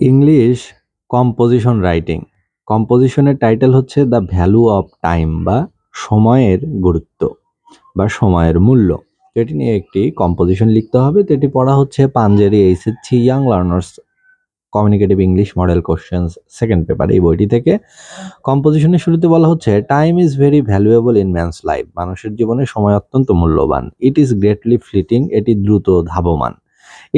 English composition writing. কম্পোজিশনের title হচ্ছে the value of time বা সময়ের গুরুত্ব বা সময়ের মূল্য। এটি নিয়ে একটি কম্পোজিশন লিখতে হবে। তো এটি পড়া হচ্ছে Panjeree HSC young learners communicative English model questions second paper, এই বইটি থেকে। কম্পোজিশনের শুরুতে বলা হচ্ছে time is very valuable in man's life. মানুষের জীবনে সময় অত্যন্ত মূল্যবান। ইট ইজ গ্রেটলি ফ্লিটিং, এটি দ্রুত ধাবমান।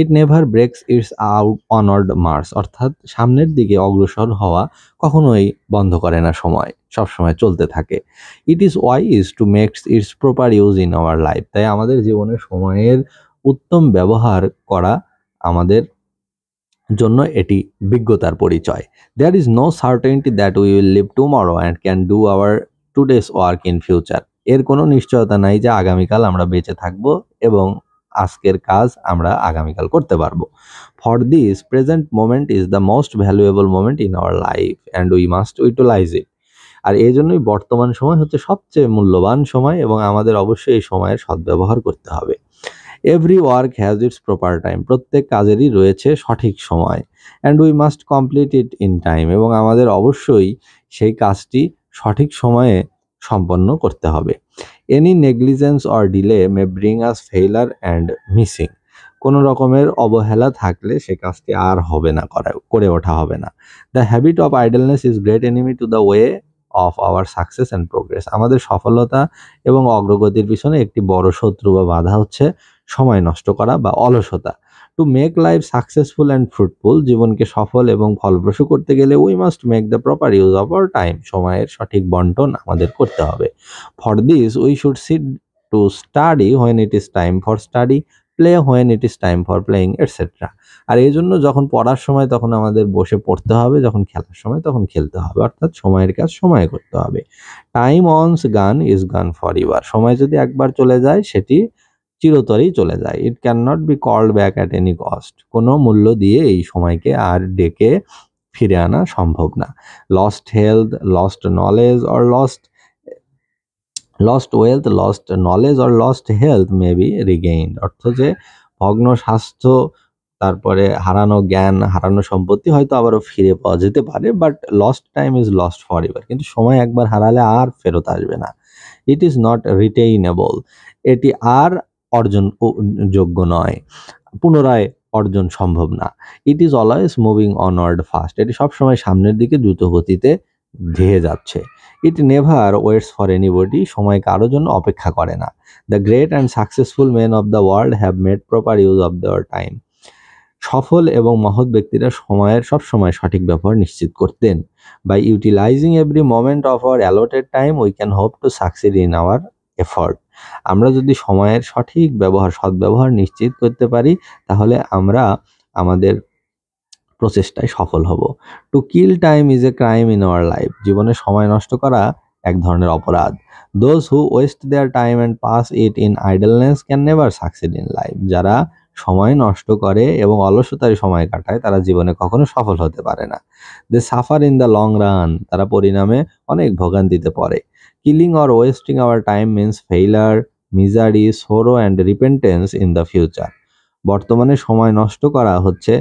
It never breaks its out onward march, অর্থাৎ সামনের দিকে অগ্রসর হওয়া কখনোই বন্ধ করে না, সময় সবসময় চলতে থাকে। It is wise to makes its proper use in our life, তাই আমাদের জীবনে সময়ের উত্তম ব্যবহার করা আমাদের জন্য এটি বিজ্ঞতার পরিচয়। There is no certainty that we will live tomorrow and can do our today's work in future. এর কোনো নিশ্চয়তা নাই যে আগামীকাল আমরা বেঁচে থাকব এবং আজকের কাজ আমরা আগামীকাল করতে পারবো। For this present moment is the most valuable moment in our life and we must utilise it. আর এই জন্যই বর্তমান সময় হচ্ছে সবচেয়ে মূল্যবান সময় এবং আমাদের অবশ্যই এই সময়ের সদ্ব্যবহার করতে হবে। Every work has its proper time, প্রত্যেক কাজেরই রয়েছে সঠিক সময়। And we must complete it in time, এবং আমাদের অবশ্যই সেই কাজটি সঠিক সময়ে সম্পন্ন করতে হবে। Any negligence or delay May bring us failure and missing. কোনো রকমের অবহেলা থাকলে সে কাজটি আর হবে না, করে ওঠা হবে না। The habit of idleness is great enemy to the way of our success and progress. আমাদের সফলতা এবং অগ্রগতির পিছনে একটি বড় শত্রু বা বাধা হচ্ছে সময় নষ্ট করা বা অলসতা। To make life successful and fruitful, জীবনকে সফল এবং ফলপ্রসূ করতে গেলে we must make the proper use of our time, সময়ের সঠিক বন্টন আমাদের করতে হবে। For this we should sit to study when it is time for study, play when it is time for playing etcetera. আর এই জন্য যখন পড়ার সময় তখন আমাদের বসে পড়তে হবে, যখন খেলার সময় তখন খেলতে হবে, অর্থাৎ সময়ের কাজ সময়ে করতে হবে। টাইম অনস গান ইজ গান ফর এভার, সময় যদি একবার চলে যায় সেটি চিরতরেই চলে যায়। It can not be called back at any cost, কোনো মূল্য দিয়ে এই সময়কে আর ডেকে ফিরে আনা সম্ভব না। Lost health, lost knowledge or lost wealth, lost knowledge or lost health may be regained, অর্থ যে ভগ্ন স্বাস্থ্য, তারপরে হারানো জ্ঞান, হারানো সম্পত্তি হয়তো আবারও ফিরে পাওয়া যেতে পারে, but lost time is lost for ever, কিন্তু সময় একবার হারালে আর ফেরত আসবে না। ইট ইজ নট রিটেইনেবল, এটি আর অর্জন যোগ্য নয়, পুনরায় অর্জন সম্ভব না। It is always moving onward fast, এটি সবসময় সামনের দিকে দ্রুত গতিতে ধেয়ে যাচ্ছে। It never waits for anybody, সময় কারোর জন্য অপেক্ষা করে না। The great and successful men of the world have made proper use of their time. সফল এবং মহৎ ব্যক্তিরা সময়ের সবসময় সঠিক ব্যবহার নিশ্চিত করতেন। By utilising every moment of our allotted time we can hope to succeed in our effort. আমরা যদি সময়ের সঠিক ব্যবহার, সদ্ব্যবহার নিশ্চিত করতে পারি, তাহলে আমরা আমাদের প্রচেষ্টায় সফল হব। To kill time is a crime in our life, জীবনে সময় নষ্ট করা এক ধরনের অপরাধ। Those who West there time and pass it in idleness can never succeed in life, যারা সময় নষ্ট করে এবং অলসতায় সময় কাটায় তারা জীবনে কখনো সফল হতে পারে না। They suffer in the long run, তারা পরিণামে অনেক ভোগান্তিতে পড়ে। Killing or wasting our time means failure, misery, sorrow and repentance in the future. বর্তমানে সময় নষ্ট করা হচ্ছে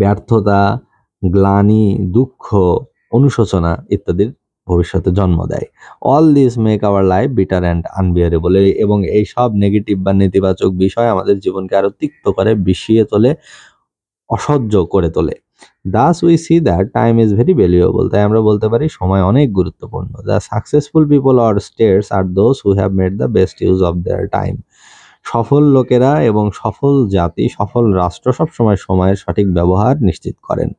ব্যর্থতা, গ্লানি, দুঃখ, অনুশোচনা ইত্যাদির ভবিষ্যতে জন্ম দেয়। All this make our life bitter and unbearable, এবং এই সব নেগেটিভ বা নেতিবাচক বিষয় আমাদের জীবনকে আরো তিক্ত করে, বিষিয়ে তোলে, অসহ্য করে তোলে। Thus we see that time is very valuable, তাই আমরা বলতে পারি সময় অনেক গুরুত্বপূর্ণ। The successful people or states are those who have made the best use of their time. সফল লোকেরা এবং সফল জাতি, সফল রাষ্ট্র সবসময় সময়ের সঠিক ব্যবহার নিশ্চিত করেন।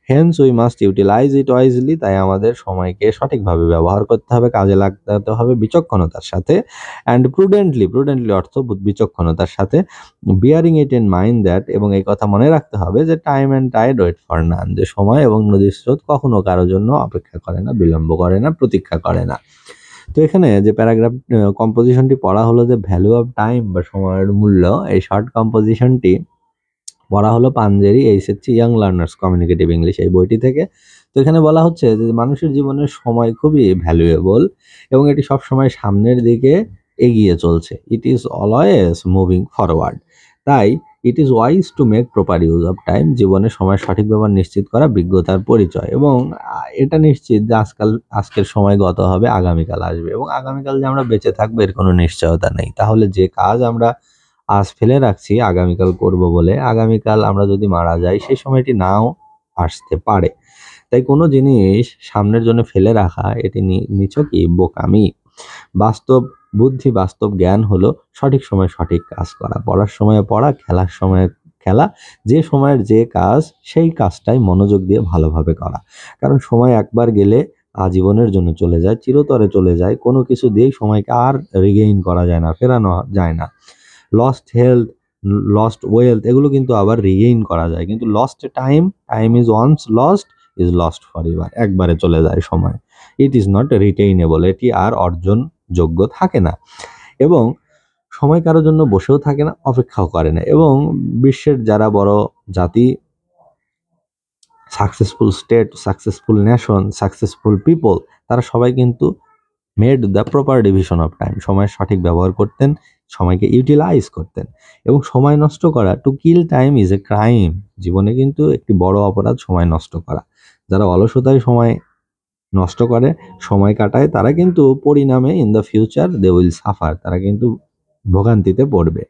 Hence we must utilise it wisely, তাই আমাদের সময়কে সঠিকভাবে ব্যবহার করতে হবে, কাজে লাগাতে হবে বিচক্ষণতার সাথে। অ্যান্ড প্রুডেন্টলি, প্রুডেন্টলি অর্থ বিচক্ষণতার সাথে। Bearing it in mind that, এবং এই কথা মনে রাখতে হবে যে time and tide wait for none, যে সময় এবং নদীর স্রোত কখনো কারোর জন্য অপেক্ষা করে না, বিলম্ব করে না, প্রতীক্ষা করে না। তো এখানে যে প্যারাগ্রাফ কম্পোজিশনটি পড়া হলো যে ভ্যালু অফ টাইম বা সময়ের মূল্য, এই শর্ট কম্পোজিশনটি পড়া হলো Panjeree HSC young learners communicative English, এই বইটি থেকে। তো এখানে বলা হচ্ছে যে মানুষের জীবনের সময় খুবই ভ্যালুয়েবল এবং এটি সবসময় সামনের দিকে এগিয়ে চলছে। It is always moving forward, তাই it is wise to make proper use of time. জীবনে সময় সঠিক ব্যবহার নিশ্চিত করা বিজ্ঞতার পরিচয়। এবং এটা নিশ্চিত যে আজকের সময় গত হবে, আগামীকাল আসবে, এবং আগামীকাল যে আমরা বেঁচে থাকবো এর কোনো নিশ্চয়তা নেই। তাহলে যে কাজ আমরা আজ ফেলে রাখছি আগামীকাল করব বলে, আগামীকাল আমরা যদি মারা যাই সেই সময়টি নাও আসতে পারে। তাই কোনো জিনিস সামনের জন্য ফেলে রাখা এটি নিছকই বোকামি। বাস্তব বুদ্ধি, বাস্তব জ্ঞান হলো সঠিক সময়ে সঠিক কাজ করা, পড়ার সময়ে পড়া, খেলার সময়ে খেলা, যে সময়ের যে কাজ সেই কাজটাই মনোযোগ দিয়ে ভালোভাবে করা। কারণ সময় একবার গেলে আজীবনের জন্য চলে যায়, চিরতরে চলে যায়। কোনো কিছু দিয়েই সময়কে আর রিগেইন করা যায় না, ফেরানো যায় না। লস্ট হেলথ, লস্ট ওয়েলথ এগুলো কিন্তু আবার রিগেইন করা যায়, কিন্তু lost time, time is once lost is lost for ever. একবারে চলে যায় সময়। ইট ইজ নট রিটেইনেবল, এটি আর অর্জন যোগ্য থাকে না। এবং সময় কারোর জন্য বসেও থাকে না, অপেক্ষাও করে না। এবং বিশ্বের যারা বড় জাতি, successful state, successful nation, successful people, তারা সবাই কিন্তু made the proper division of time. সময়ের সঠিক ব্যবহার করতেন, সময়কে ইউটিলাইজ করতেন। এবং সময় নষ্ট করা, to kill time is a crime. জীবনে কিন্তু একটি বড় অপরাধ সময় নষ্ট করা। যারা অলসতায় সময় নষ্ট করে, সময় কাটায়, তারা কিন্তু পরিণামে in the future they will suffer, তারা কিন্তু ভোগান্তিতে পড়বে।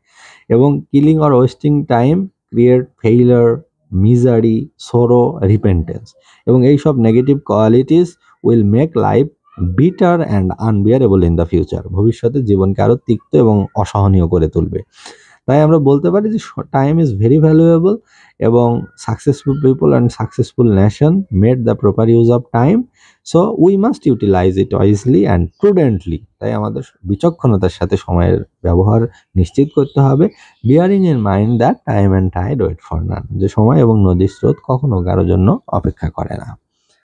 এবং killing or wasting time create failure, misery, sorrow, repentance. এবং এইসব negative qualities will make life bitter and unbearable in the future. ভবিষ্যতে জীবনকে আরও তিক্ত এবং অসহনীয় করে তুলবে। তাই আমরা বলতে পারি যে টাইম ইজ ভেরি ভ্যালুয়েবল, এবং successful people and successful nation made the proper use of time. So we must utilise it wisely and prudently. তাই আমাদের বিচক্ষণতার সাথে সময়ের ব্যবহার নিশ্চিত করতে হবে, bearing in mind that time and tide wait for none, যে সময় এবং নদীর স্রোত কখনো কারোর জন্য অপেক্ষা করে না।